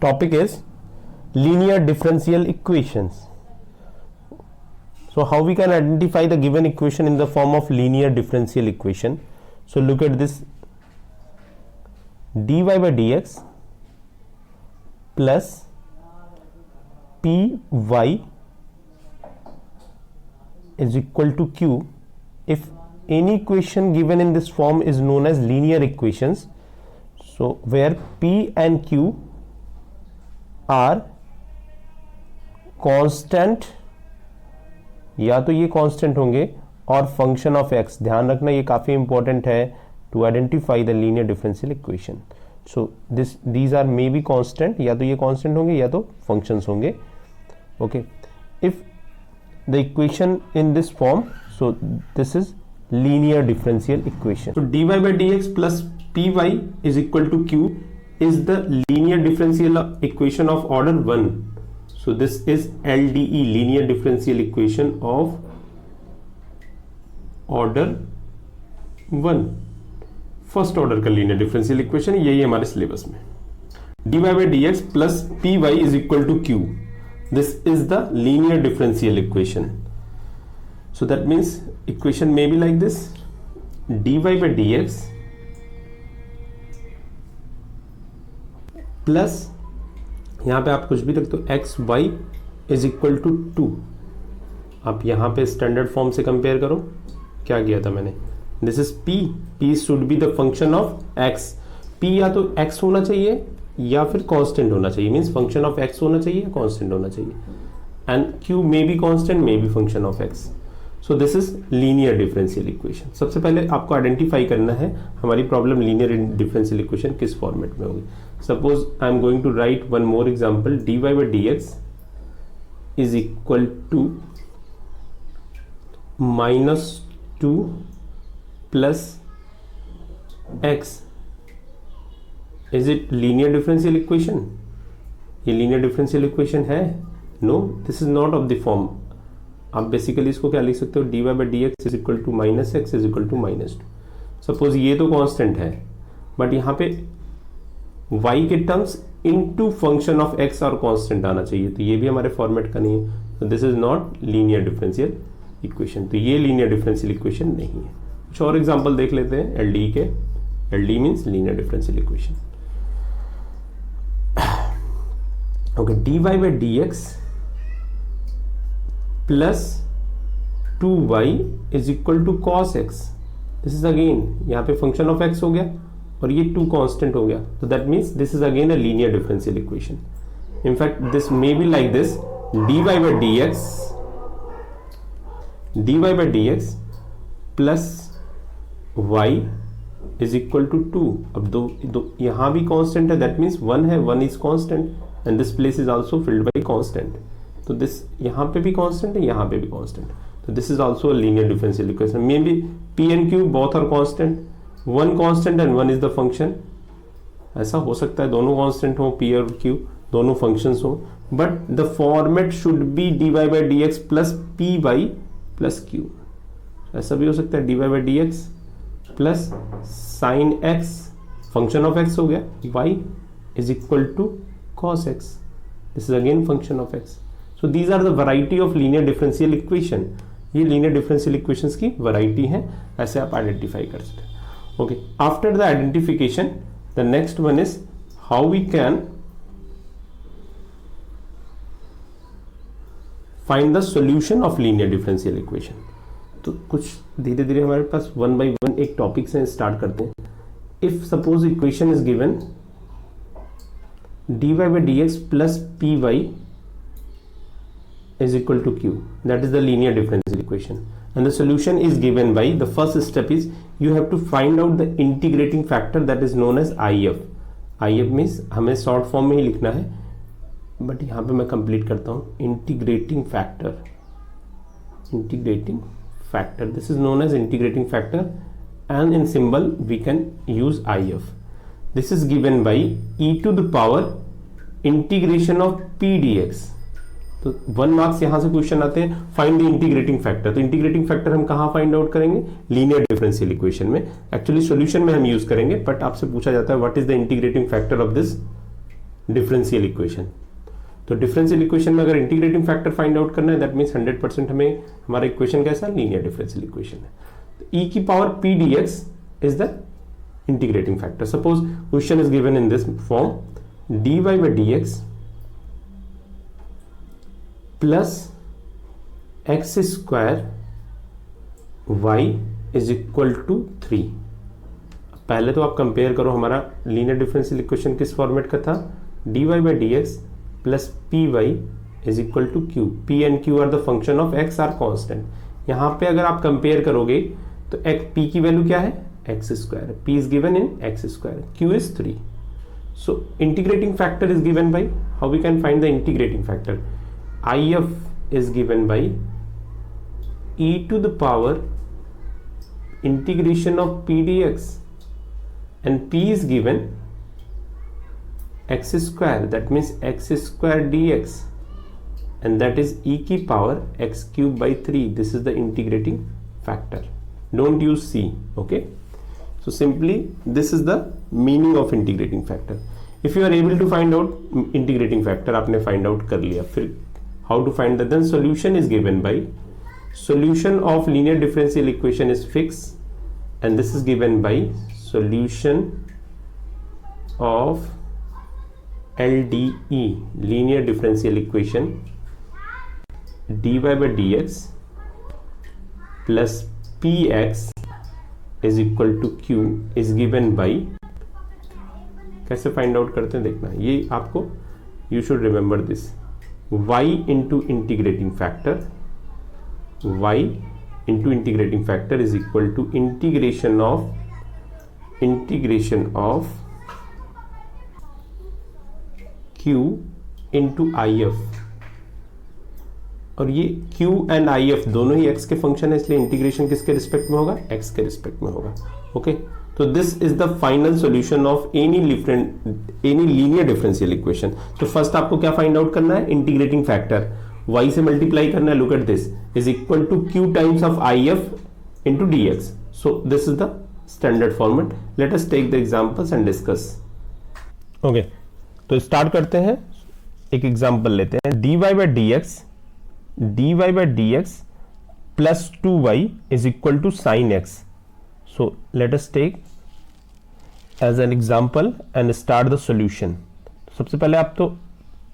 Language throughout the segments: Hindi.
topic is linear differential equations. So how we can identify the given equation in the form of linear differential equation? So look at this, dy by dx plus py is equal to q. If any equation given in this form is known as linear equations, so where p and q are constant, या तो ये कांस्टेंट होंगे और फंक्शन ऑफ एक्स, ध्यान रखना ये काफी इंपॉर्टेंट है to identify the linear differential equation. So these are may be constant, या तो ये कांस्टेंट होंगे या तो फंक्शंस होंगे. Okay, if the equation in this form, so this is linear differential equation. So dy by dx plus py is equal to q is the linear differential equation of order 1. So this is LDE, linear differential equation of order 1, first order का लीनियर डिफरेंशियल इक्वेशन. यही है हमारे सिलेबस में. dy by dx plus py is equal to q. This is the linear differential equation. So that means equation may be like this: dy by dx plus यहाँ पे आप कुछ भी रखते हो x y is equal to 2. आप यहाँ पे स्टैंडर्ड फॉर्म से कंपेयर करो, क्या किया था मैंने. This is p should be the function of x. p या तो x होना चाहिए या फिर कांस्टेंट होना चाहिए, मींस फंक्शन ऑफ x होना चाहिए या कांस्टेंट होना चाहिए. And q may be constant, may be function of x. So this is linear differential equation. सबसे पहले आपको आइडेंटिफाई करना है हमारी प्रॉब्लम लीनियर डिफरेंशियल इक्वेशन किस फॉर्मेट में होगी. Suppose I am going to write one more example. dy by dx is equal to minus 2 plus x. Is it linear differential equation? ये linear differential equation है? No, this is not of the form. आप basically इसको क्या लिख सकते हो, dy by dx is equal to minus x is equal to minus 2. Suppose ये तो constant है, but यहाँ पे y के terms into function of x और कांस्टेंट आना चाहिए, तो ये भी हमारे फॉर्मेट का नहीं है. तो this is not linear differential equation. तो ये लीनियर डिफरेंशियल इक्वेशन नहीं है. कुछ और एग्जांपल देख लेते हैं एलडी के. LD means linear differential equation. Okay, dy by dx plus 2y is equal to cos x. This is again यहाँ पे फंक्शन ऑफ x हो गया और ये 2 कांस्टेंट हो गया, तो that means this is again a linear differential equation. In fact this may be like this: dy by dx plus y is equal to 2. अब दो यहां भी कांस्टेंट है, दैट मीन्स 1 है, 1 is constant and this place is also filled by constant. तो दिस यहां पे भी कांस्टेंट है, यहां पे भी कांस्टेंट. तो this is also a linear differential equation. May be p and q both are constant, 1 constant and 1 is the function. ऐसा हो सकता है दोनों कांस्टेंट हो, p और q दोनों फंक्शंस हो, but the format should be dy by dx plus py plus q. ऐसा भी हो सकता है dy by dx plus sine x, function of x हो गया, y is equal to cos x. This is again function of x. So these are the variety of linear differential equation. ये लीनियर डिफरेंशियल इक्वेशंस की वैरायटी है, ऐसे आप आइडेंटिफाई कर सकते हैं. Okay, after the identification, the next one is how we can find the solution of linear differential equation. तो कुछ धीरे धीरे हमारे पास 1 by 1 एक टॉपिक से स्टार्ट करते हैं. If suppose equation is given dy by dx plus py is equal to q, that is the linear differential equation. And the solution is given by, the first step is you have to find out the integrating factor that is known as IF. IF means हमें शॉर्ट फॉर्म में ही लिखना है, बट यहाँ पे मैं कंप्लीट करता हूँ. Integrating factor, integrating factor, this is known as integrating factor and in symbol we can use IF. This is given by e to the power integration of p dx. तो 1 मार्क्स यहां से क्वेश्चन आते हैं, फाइंड द इंटीग्रेटिंग फैक्टर. तो इंटीग्रेटिंग फैक्टर हम कहां फाइंड आउट करेंगे, लीनियर डिफरेंशियल इक्वेशन में. एक्चुअली सॉल्यूशन में हम यूज करेंगे, बट आपसे पूछा जाता है what is the integrating factor of this differential equation. तो डिफरेंशियल इक्वेशन में अगर इंटीग्रेटिंग फैक्टर फाइंड आउट करना है, दैट मीन्स 100% हमें हमारा इक्वेशन कैसा, लीनियर डिफरेंशियल इक्वेशन है। तो e की power p dx is the integrating factor. Suppose question is given in this form, dy by dx plus x square y is equal to 3। पहले तो आप कंपेयर करो, हमारा लीनियर डिफरेंशियल इक्वेशन किस फॉर्मेट का था, dy by dx plus p y is equal to q. P and q are the function of x are constant. यहाँ पे अगर आप कंपेयर करोगे तो पी की वैल्यू क्या है, x square, p is given in x square, q is 3। So integrating factor is given by, how we can find the integrating factor, I F is given by e to the power integration of p d x and p is given x square, that means x square dx, and that is e की power x cube by 3. This is the integrating factor. Don't use c. Okay, so simply this is the meaning of integrating factor. If you are able to find out integrating factor, आपने find out कर लिया, फिर how to find that, then solution is given by, solution of linear differential equation is fixed, and this is given by solution of LDE, linear differential equation, dy by dx plus px is equal to q is given by, कैसे फाइंड आउट करते हैं देखना, ये आपको you should remember this, y into integrating factor, y into integrating factor is equal to integration of q into if, और ये q एंड if दोनों ही x के फंक्शन है, इसलिए इंटीग्रेशन किसके रिस्पेक्ट में होगा, x के रिस्पेक्ट में होगा। ओके, तो this is the final solution of any linear differential equation. तो फर्स्ट आपको क्या फाइंड आउट करना है, इंटीग्रेटिंग फैक्टर, y से मल्टीप्लाई करना है, look at this, is equal to q times of if into dx। So this is the standard format. Let us take the examples and discuss. Okay, तो स्टार्ट करते हैं, एक एग्जांपल लेते हैं, dy by dx plus 2y is equal to sine x। So let us take as an example and start the solution. सबसे पहले आप तो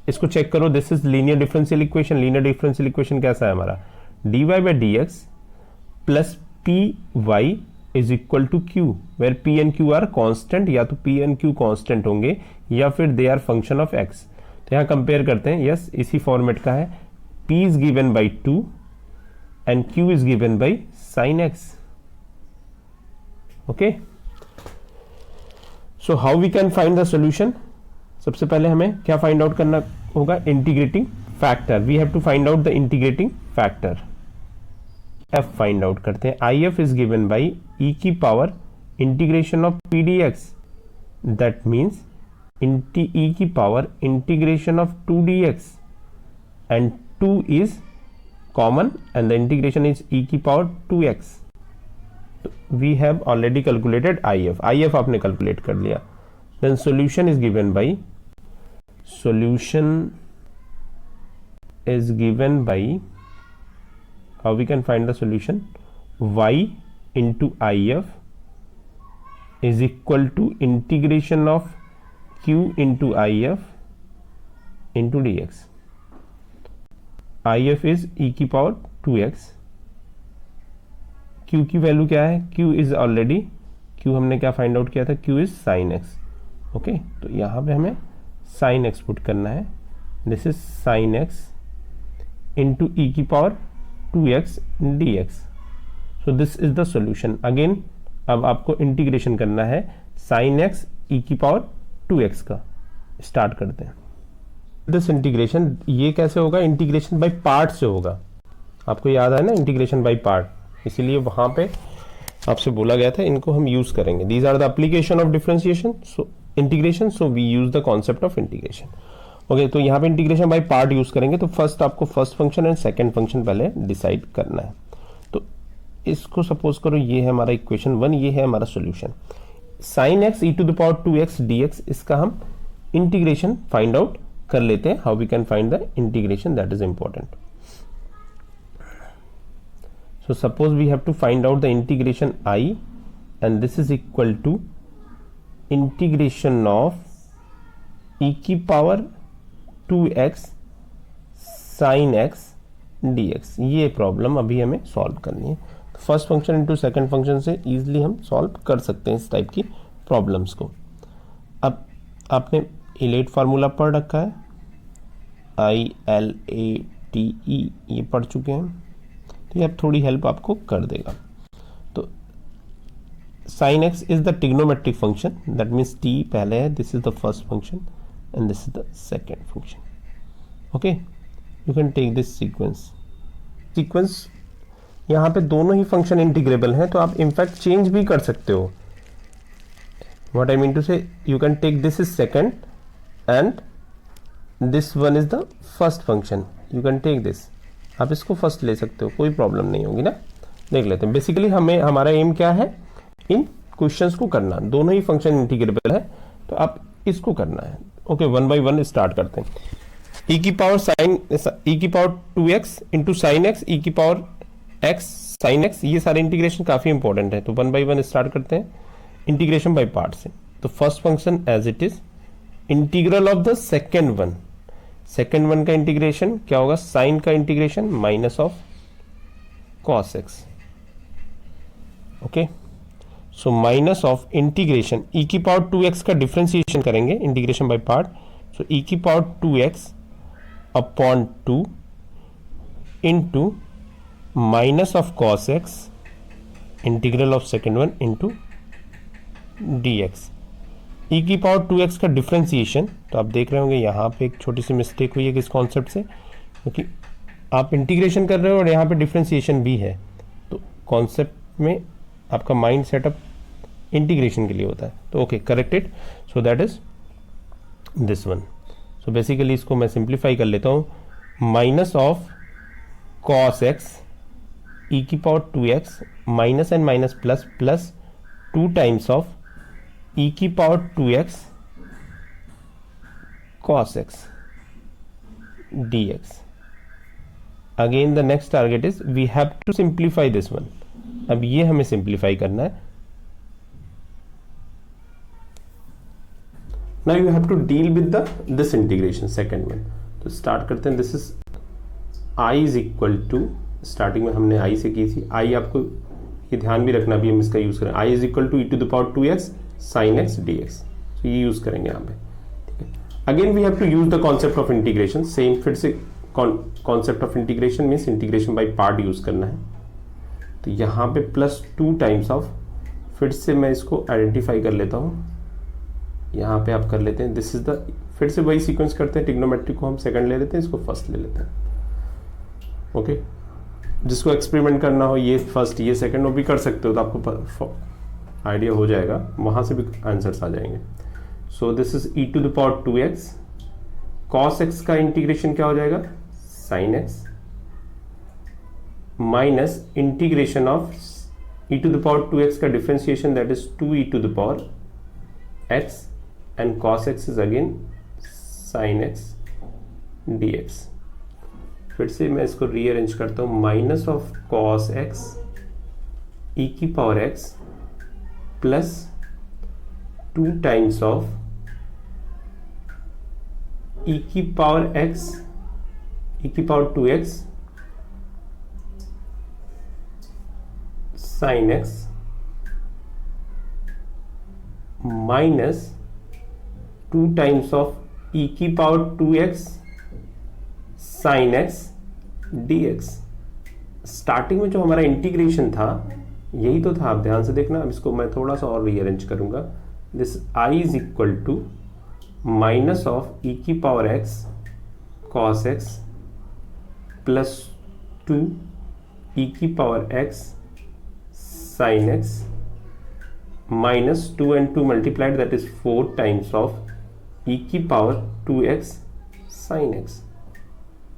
इसको चेक करो, this is linear differential equation. Linear differential equation कैसा है हमारा, dy by dx plus py is equal to q, where p and q are constant, या तो p एंड q कांस्टेंट होंगे या फिर they are function of x। तो यहाँ कंपेयर करते हैं, यस इसी फॉर्मेट का है, p is given by 2 and q is given by sine x। Okay, so how we can find the solution. सबसे पहले हमें क्या फाइंड आउट करना होगा, integrating factor. We have to find out the integrating factor, f find out करते हैं। if is given by e की power integration of p d x, that means e की power integration of 2dx, and 2 is common and the integration is e की power 2x। We have already calculated if आपने कैलकुलेट कर लिया। Then solution is given by, solution is given by, how we can find the solution, y into if is equal to integration of q into if into dx. if is e की पावर 2x, q की वैल्यू क्या है, q इज ऑलरेडी, q हमने क्या फाइंड आउट किया था, q is sine x. Okay, तो यहाँ पे हमें साइन x पुट करना है, this is sine x into e की power 2x dx. So this is the solution. Again अब आपको इंटीग्रेशन करना है साइन x ई की पावर 2x का. स्टार्ट करते हैं दिस इंटीग्रेशन. ये कैसे होगा, इंटीग्रेशन बाय पार्ट से होगा. आपको याद है ना इंटीग्रेशन बाय पार्ट, इसीलिए वहां पे आपसे बोला गया था इनको हम यूज करेंगे. These are the application of differentiation, so integration, so we use the concept of integration. Okay, तो यहाँ पे इंटीग्रेशन बाय पार्ट यूज करेंगे. तो फर्स्ट आपको first function and second function पहले डिसाइड करना है. तो इसको सपोज करो ये है हमारा इक्वेशन 1, ये है हमारा solution. Sine x e to the power 2x dx, इसका हम इंटीग्रेशन फाइंड आउट कर लेते हैं. How we can find the integration, that is important. So suppose we have to find out the integration I, and this is equal to integration of e की power 2x sin x dx. ये प्रॉब्लम अभी हमें सॉल्व करनी है. First function into second function से इजीली हम सॉल्व कर सकते हैं इस टाइप की प्रॉब्लम्स को. अब आपने इलेट फार्मूला पढ़ रखा है, ILATE ये पढ़ चुके हैं, तो ये अब थोड़ी हेल्प आपको कर देगा. तो sin x इज the trigonometric function, that means t पहले है, this is the first function and this is the second function. Okay, you can take this sequence. यहाँ पे दोनों ही फंक्शन इंटीग्रेबल हैं, तो आप इनफैक्ट चेंज भी कर सकते हो. What I mean to say, you can take this is second and this one is the first function. You can take this, आप इसको फर्स्ट ले सकते हो, कोई प्रॉब्लम नहीं होगी ना. देख लेते हैं. बेसिकली हमारा एम क्या है, इन क्वेश्चंस को करना. दोनों ही फंक्शन इंटीग्रेबल है, तो आप इसको करना है. Okay, one by one start करते हैं. e की power 2x into sine x e की पावर x साइन एक्स, ये सारे इंटीग्रेशन काफी इंपॉर्टेंट है. तो वन बाय वन स्टार्ट करते हैं इंटीग्रेशन बाय पार्ट से. तो first function as it is, integral of the second one का इंटीग्रेशन क्या होगा, साइन का integration minus of cos x. Okay, so minus of integration e की पावर 2x का डिफरेंशिएशन करेंगे integration by part. So e की power 2x upon 2 into minus of cos x integral of second one into dx. e की पावर 2x का डिफरेंशिएशन, तो आप देख रहे होंगे यहाँ पे एक छोटी सी मिस्टेक हुई है किस कॉन्सेप्ट से, क्योंकि आप इंटीग्रेशन कर रहे हो और यहाँ पे डिफरेंशिएशन भी है. तो कॉन्सेप्ट में आपका माइंड सेटअप इंटीग्रेशन के लिए होता है. तो okay, corrected. So that is this one. So basically इसको मैं सिंप्लीफाई कर लेता हूँ. Minus of cos x e की power 2x minus and minus plus plus 2 times of e की power 2x cos x dx. Again the next target is we have to simplify this one. अब ये हमें सिंप्लीफाई करना है. Now you have to deal with this integration second one. तो स्टार्ट करते हैं. This is i is equal to, starting में हमने i से की थी. i आपको ये ध्यान भी रखना भी हम इसका यूज करें. i is equal to e to the power 2x sin x dx. तो ये यूज करेंगे यहाँ पे. ठीक है, again we have to use the concept of integration. Same फिर से concept of integration means integration by part use करना है. तो यहाँ पे प्लस 2 टाइम्स ऑफ, फिर से मैं इसको आइडेंटिफाई कर लेता हूँ. यहाँ पे आप कर लेते हैं. दिस इज द, फिर से वही सीक्वेंस करते हैं. ट्रिग्नोमेट्रिक को हम सेकंड ले लेते हैं, इसको फर्स्ट ले लेते हैं. ओके, जिसको एक्सपेरिमेंट करना हो ये फर्स्ट ये सेकंड वो भी कर सकते हो, तो आपको आइडिया हो जाएगा, वहां से भी आंसर्स आ जाएंगे. So this is e to the power 2x. cos x का इंटीग्रेशन क्या हो जाएगा, sin x minus integration of e to the power 2x का differentiation, that is 2e to the power x and cos x is again sin x dx. फिर से मैं इसको रीअरेंज करता हूं. Minus of cos x e की power x plus 2 times of e की पावर x e की power 2x sin x minus 2 times of e की power 2x sin x dx. Starting में जो हमारा इंटीग्रेशन था यही तो था, आप ध्यान से देखना. अब इसको मैं थोड़ा सा और रीअरेंज करूंगा. This i is equal to minus of e की power x cos x plus 2 e की power x sin x minus 2 and 2 multiplied, that is 4 times of e की power 2x sin x.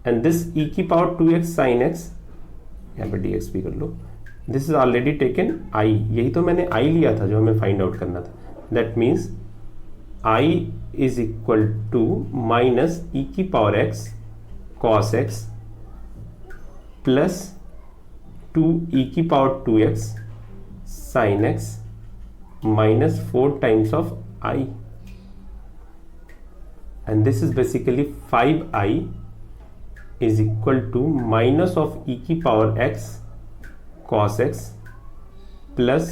And this e की पावर 2x sin x, यहाँ पे dx भी कर लो. This is already taken i, यही तो मैंने i लिया था जो हमें फाइंड आउट करना था. That means I is equal to minus e की power x cos x plus 2 e की power 2x sine x minus 4 times of I, and this is basically 5I is equal to minus of e की power x cos x plus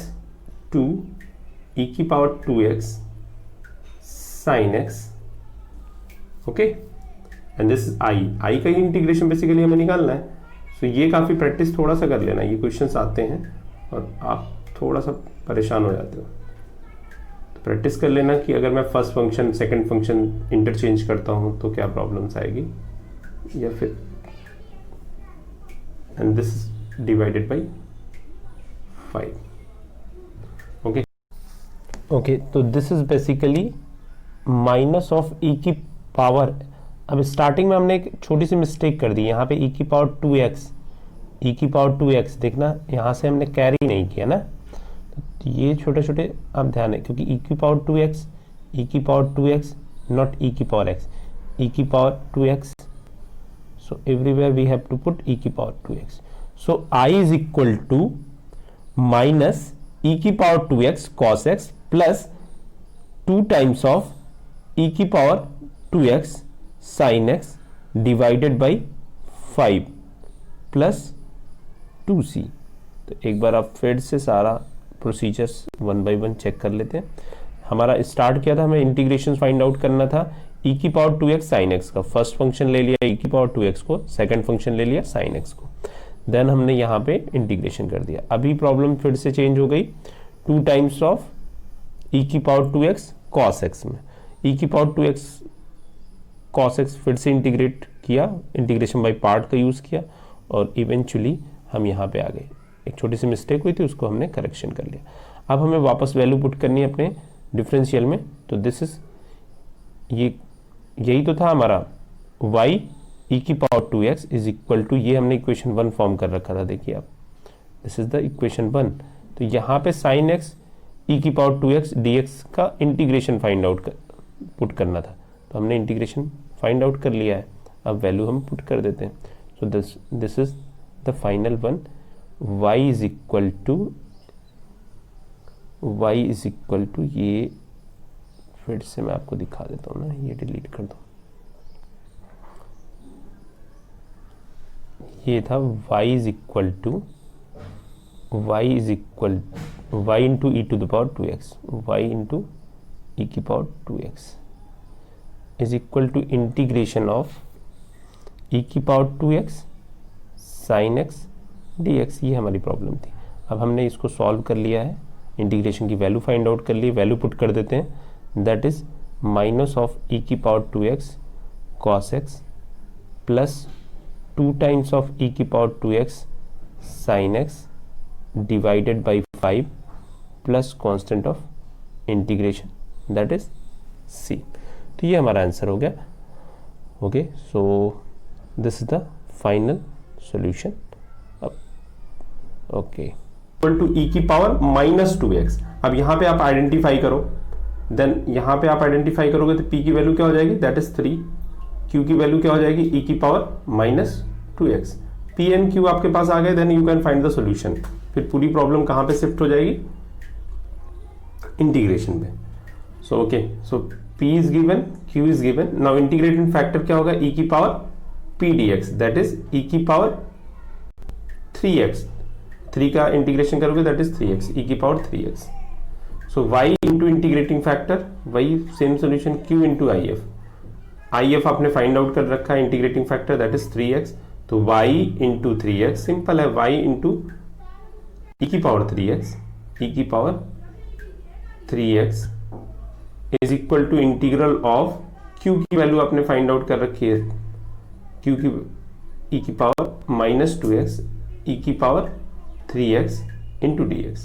2 e की power 2x sin x, okay, and this is I का ही इंटीग्रेशन बेसिकली हमें निकालना है. सो ये काफ़ी प्रैक्टिस थोड़ा सा कर लेना, ये क्वेश्चंस आते हैं और आप थोड़ा सा परेशान हो जाते हो. तो प्रैक्टिस कर लेना कि अगर मैं first function second function interchange करता हूँ तो क्या प्रॉब्लम्स आएगी, या फिर and this is divided by 5. Okay तो this is basically minus of e की पावर. अब स्टार्टिंग में हमने एक छोटी सी मिस्टेक कर दी, यहाँ पे ई की पावर 2x, ई की पावर 2x देखना, यहाँ से हमने कैरी नहीं किया ना, तो ये छोटे छोटे आप ध्यान है, क्योंकि ई की पावर 2x, ई की पावर 2x नॉट ई की पावर x, ई की power 2x, so everywhere we have to put e की power 2x. So I is equal to minus e की power 2x cos x plus 2 times of e की power 2x sin x divided by 5 plus 2c. तो एक बार आप फिर से सारा प्रोसीजर्स 1 बाई 1 चेक कर लेते हैं. हमारा स्टार्ट किया था, हमें इंटीग्रेशन फाइंड आउट करना था e की पावर 2x sin x का. फर्स्ट फंक्शन ले लिया e की पावर 2x को, सेकंड फंक्शन ले लिया sin x को, देन हमने यहाँ पे इंटीग्रेशन कर दिया. अभी प्रॉब्लम फिर से चेंज हो गई, 2 टाइम्स ऑफ e की पावर 2x cos x में, e की पावर 2x cos x फिर से इंटीग्रेट किया, इंटीग्रेशन बाय पार्ट का यूज़ किया और इवेंचुअली हम यहाँ पे आ गए. एक छोटी सी मिस्टेक हुई थी, उसको हमने करेक्शन कर लिया. अब हमें वापस वैल्यू पुट करनी है अपने डिफरेंशियल में. तो दिस इज यही तो था हमारा y e की power 2x is equal to, ये हमने इक्वेशन 1 फॉर्म कर रखा था, देखिए आप, दिस इज द इक्वेशन 1. तो यहाँ पे sin x e की पावर 2x dx का इंटीग्रेशन फाइंड आउट पुट करना था, तो हमने इंटीग्रेशन फाइंड आउट कर लिया है. अब वैल्यू हम पुट कर देते हैं. So this is the final one. y is equal to ये फिर से मैं आपको दिखा देता हूँ ना, ये डिलीट कर दो. ये था y is equal to y into e to the power 2x, y into e की power 2x is equal to integration of e की power 2x sign x dx. ये हमारी प्रॉब्लम थी. अब हमने इसको सॉल्व कर लिया है, इंटीग्रेशन की वैल्यू फाइंड आउट कर ली, वैल्यू पुट कर देते हैं. That is minus of e की power 2x cos x plus 2 times of e की power 2x sin x divided by 5 plus constant of integration, that is c. तो ये हमारा आंसर हो गया. Okay, so this is the final solution. Okay, equal to e की पावर माइनस 2x. अब यहाँ पे आप आइडेंटिफाई करो, देन यहाँ पे आप आइडेंटिफाई करोगे तो p की वैल्यू क्या हो जाएगी, दैट इज 3. q की वैल्यू क्या हो जाएगी, e की power minus 2x. p and q आपके पास आ गए, then you can find the solution. फिर पूरी प्रॉब्लम कहाँ पे शिफ्ट हो जाएगी, इंटीग्रेशन पे. So okay, so p is given, q is given. Now integrating factor क्या होगा, e की power p dx, that is e की पावर 3x. 3 का इंटीग्रेशन करोगे दैट इज 3x, e की पावर 3x. सो y इंटू इंटीग्रेटिंग फैक्टर, वही same solution q into if आपने फाइंड आउट कर रखा है, integrating factor that is 3x. तो y इंटू 3x सिंपल है, y इंटू e की पावर 3x, e की power 3x is equal to integral of q की वैल्यू आपने फाइंड आउट कर रखी है, q की e की पावर माइनस 2x, e की power 3x into dx,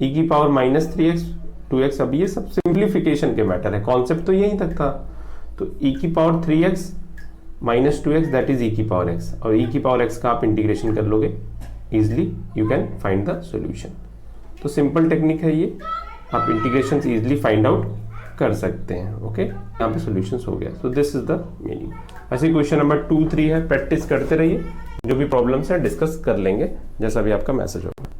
e की पावर माइनस 3x 2x. अब ये सब सिंप्लीफिकेशन के मैटर है, कॉन्सेप्ट तो यहीं तक था. तो e की power 3x minus 2x that is e की पावर x, और e की पावर x का आप इंटीग्रेशन कर लोगे easily, you can find the solution. तो सिंपल टेक्निक है ये, आप इंटीग्रेशन इजिली फाइंड आउट कर सकते हैं। ओके, यहाँ पे सॉल्यूशंस हो गया। सो दिस इज द मीनिंग। ऐसे क्वेश्चन नंबर 2, 3 है, प्रैक्टिस करते रहिए, जो भी प्रॉब्लम्स है डिस्कस कर लेंगे जैसा भी आपका मैसेज होगा।